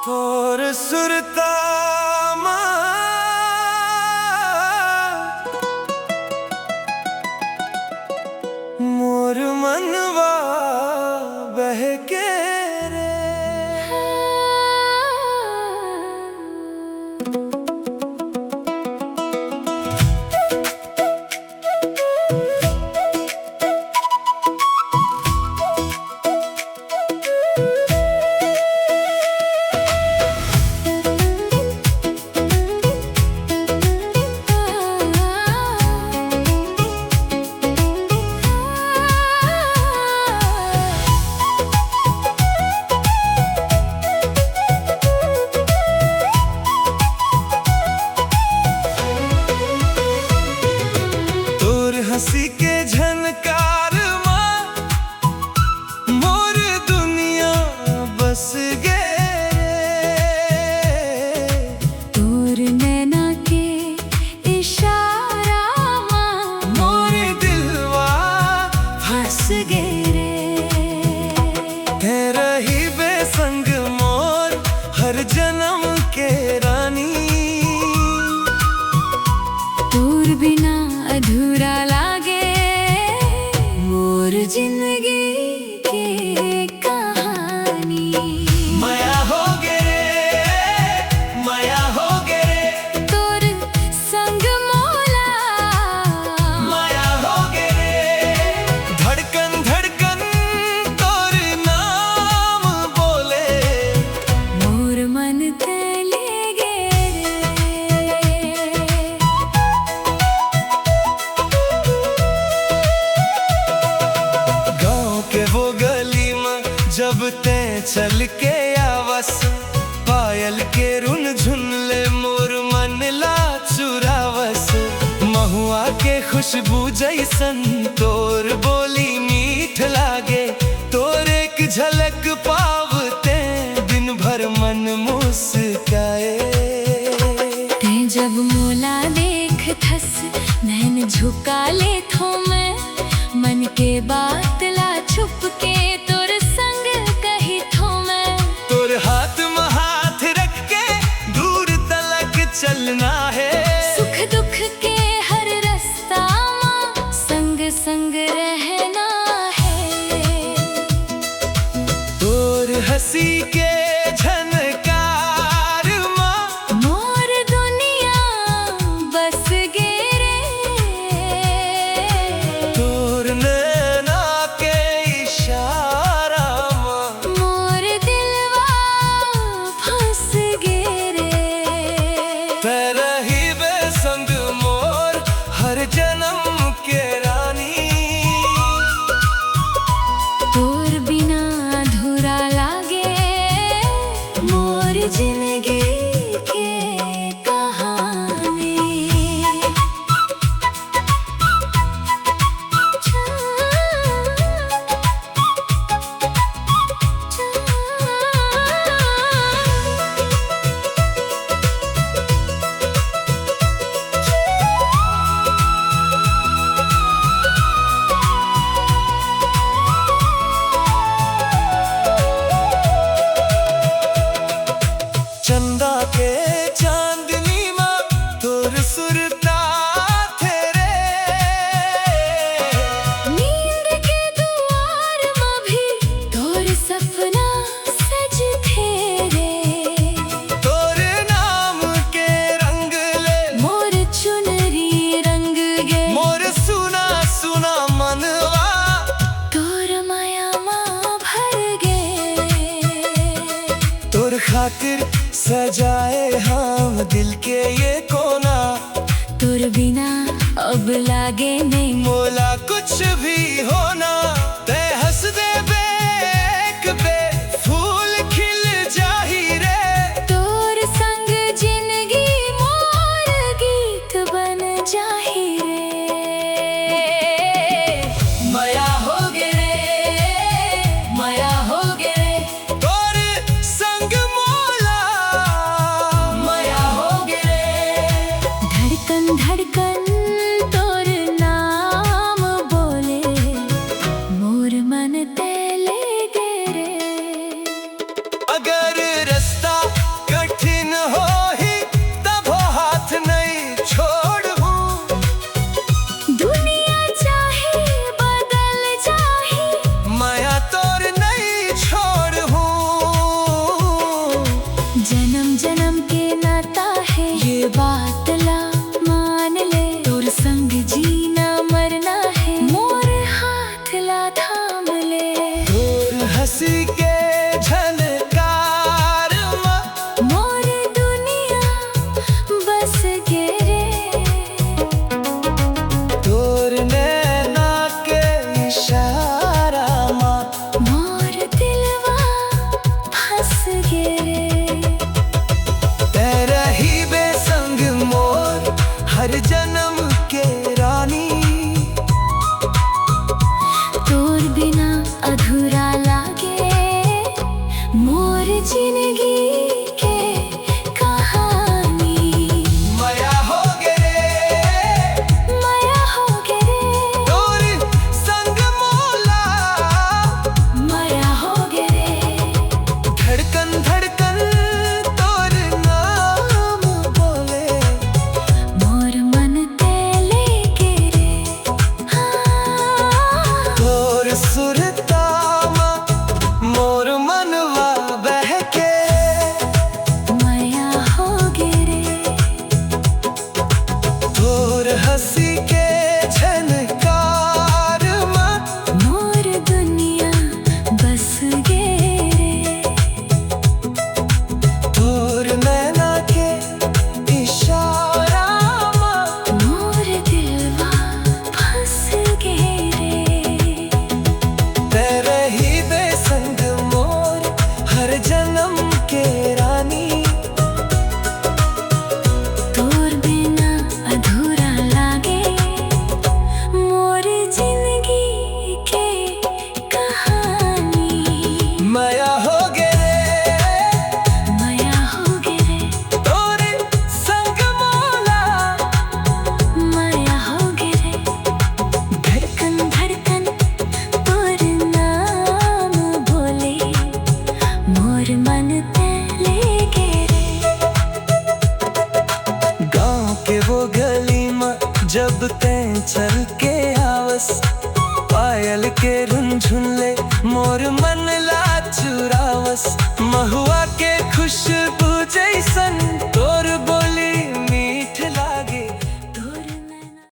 तोर सुरता मोर मनवा बहके रे। हंसी के झनकार मां मोर दुनिया बस गे रे। तोर नैना के इशारा मां मोर दिलवा फंस गे रे। है रही बेसंग मोर हर जन्म के रानी। तोर बिना अधूरा लागे मोर जिंदगी के कहानी। माया हो गे माया हो गे तोर संग मोला माया हो गे। धड़कन धड़कन तोर नाम बोले मोर मन तले गे रे। गाँव के वो गली में जब ते चल के आवस पायल के रुन झुनले मोर मन ला चुरावस। महुआ के खुशबू जैसन तोर बोली मीठ लागे। तोर एक झलक पावते दिन भर मन मुस्काए। ते जब मोला देख थस नैन झुका ले थो मैं मन के बात ला छुप के तोर संग कही थो मैं। तोर हाथ में हाथ रख के दूर तलक चलना है। सुख दुख के हर रास्ता मां संग संग रहना है। तोर हंसी के झनकार मां मोर दुनिया बस गे रे। तोर नैना के इशारा मां मोर दिलवा फंस गे रे। रही बेसंग मोर हर जन्म के रानी। तोर बिना अधूरा लागे मोर जिंदगी के कहानी। चंदा के चांदनी मां तोर सुरता थे रे। नींद के द्वार में भी तोर सपना सज थे रे। तोर नाम के रंग ले मोर चुनरी रंग गे मोर सुना सुना मनवा। तोर माया मां भर गे। तोर खातिर सजाए हम दिल के ये कोना। तोर बिना अब लागे नहीं मोला कुछ भी होना। ते हंस दे बेक बे फूल खिल जाही रे। तोर संग जिंदगी मोर गीत बन जाही रे। माया हो गे माया हो गे तोर संग मोला माया हो गे। धड़कन धड़कन तोर नाम बोले माया हो गे माया हो गे तोरे संग मोला माया हो गे धड़कन धड़कन तोर नाम बोले मोर मन ते ले गे गाँव के वो गली में जब तैं चल के आवस पायल के रुनझुनले मोर मन ला चुरावस महुआ के खुशबू जैसन